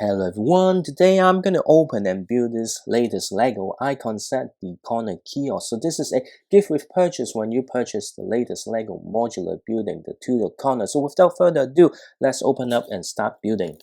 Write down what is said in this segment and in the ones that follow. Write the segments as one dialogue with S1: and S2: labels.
S1: Hello everyone, today I'm going to open and build this latest LEGO icon set, the Corner Kiosk. So this is a gift with purchase when you purchase the latest LEGO modular building, the TUDOR corner. So without further ado, let's open up and start building.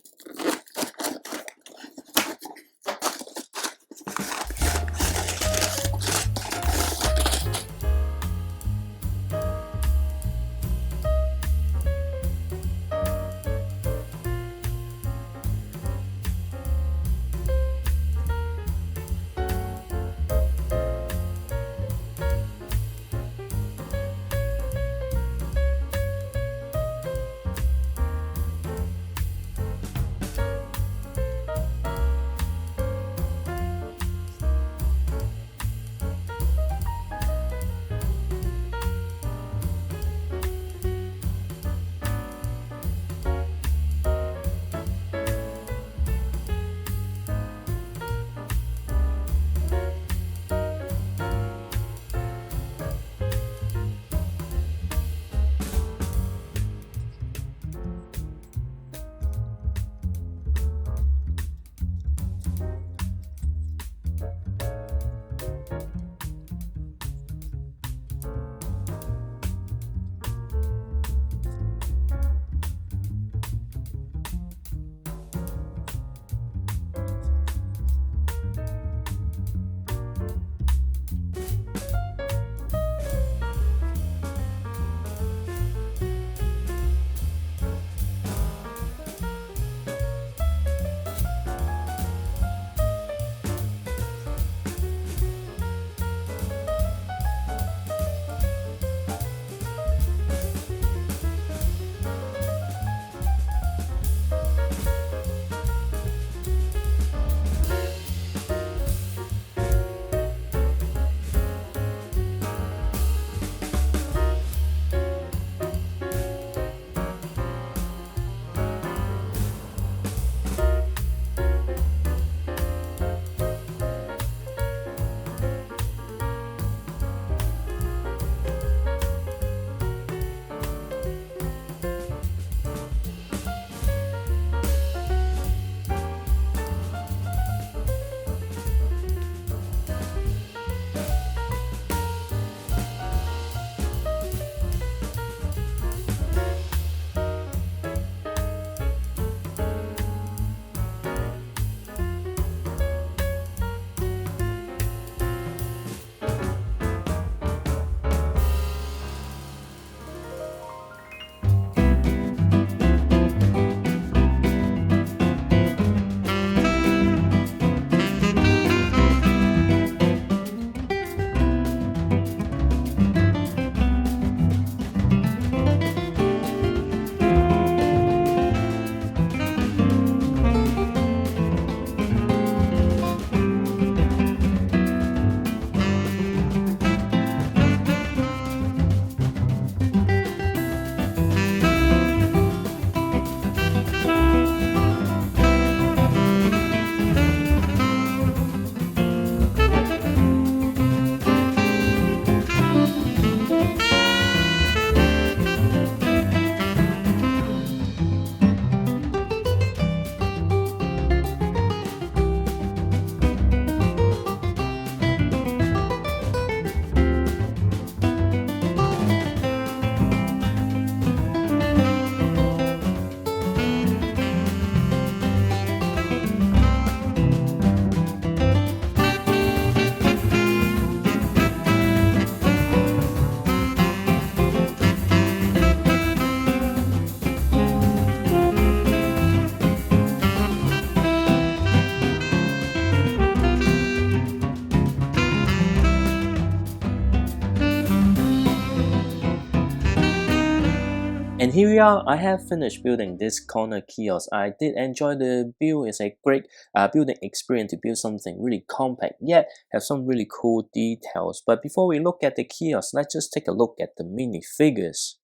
S1: And here we are, I have finished building this corner kiosk. I did enjoy the build. It's a great building experience to build something really compact, yet have some really cool details. But before we look at the kiosk, let's just take a look at the minifigures.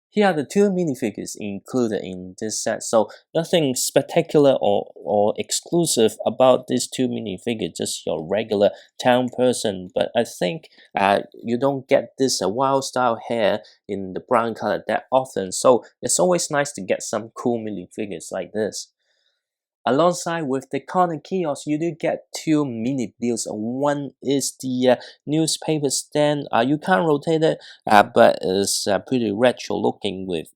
S1: Here are the two minifigures included in this set, so nothing spectacular or exclusive about these two minifigures, just your regular town person. But I think you don't get this wild style hair in the brown color that often, so it's always nice to get some cool minifigures like this. Alongside with the Corner Kiosk, you do get two Miniviews. One is the newspaper stand. You can't rotate it, but it's pretty retro looking with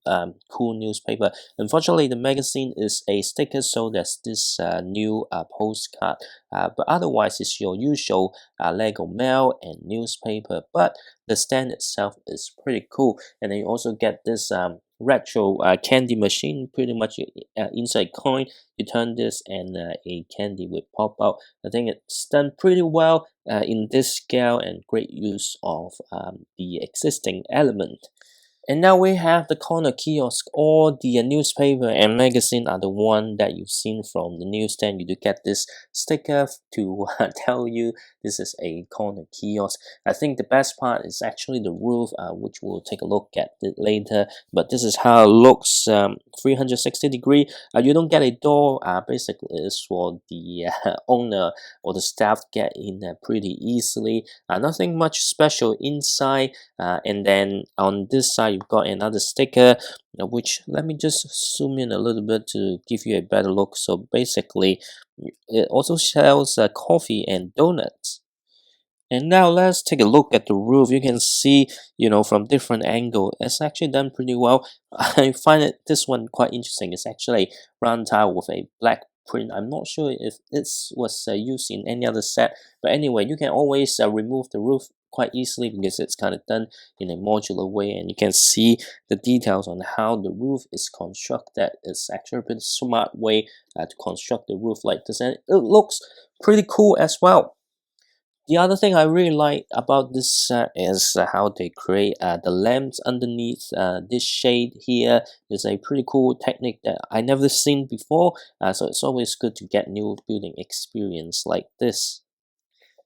S1: cool newspaper. Unfortunately, the magazine is a sticker, so there's this new postcard. But otherwise, it's your usual Lego mail and newspaper. But the stand itself is pretty cool, and then you also get this retro candy machine. Pretty much inside coin, you turn this and a candy will pop out. I think it's done pretty well in this scale and great use of the existing element. And now we have the Corner Kiosk. All the newspaper and magazine are the one that you've seen from the newsstand. You do get this sticker to tell you this is a Corner Kiosk. I think the best part is actually the roof, which we'll take a look at it later. But this is how it looks, 360 degree. You don't get a door. Basically, it's for the owner or the staff to get in pretty easily. Nothing much special inside. And then on this side, you've got another sticker, which let me just zoom in a little bit to give you a better look. So basically, it also sells coffee and donuts. And now let's take a look at the roof. You can see, from different angle, it's actually done pretty well. I find this one quite interesting. It's actually round tile with a black print. I'm not sure if it was used in any other set, but anyway, you can always remove the roof quite easily because it's kind of done in a modular way, and you can see the details on how the roof is constructed. It's actually a pretty smart way to construct the roof like this, and it looks pretty cool as well. The other thing I really like about this set is how they create the lamps underneath this shade here. Is a pretty cool technique that I never seen before, so it's always good to get new building experience like this.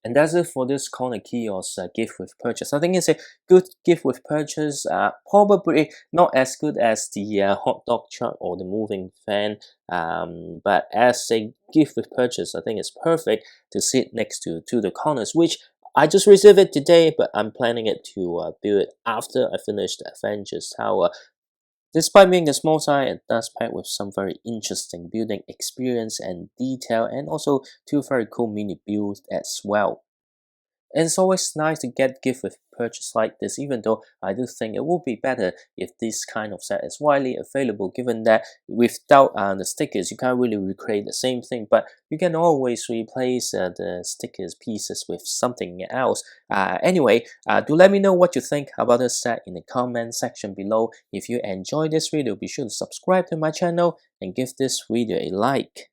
S1: And that's it for this Corner Kiosk gift with purchase. I think it's a good gift with purchase. Probably not as good as the hot dog truck or the moving fan. But as a gift with purchase, I think it's perfect to sit next to the corners, which I just received it today, but I'm planning it to build it after I finish the Avengers Tower. Despite being a small size, it does pack with some very interesting building experience and detail, and also two very cool mini builds as well. And it's always nice to get gift with purchase like this, even though I do think it would be better if this kind of set is widely available, given that without the stickers, you can't really recreate the same thing, but you can always replace the stickers pieces with something else. Anyway, do let me know what you think about this set in the comment section below. If you enjoyed this video, be sure to subscribe to my channel and give this video a like.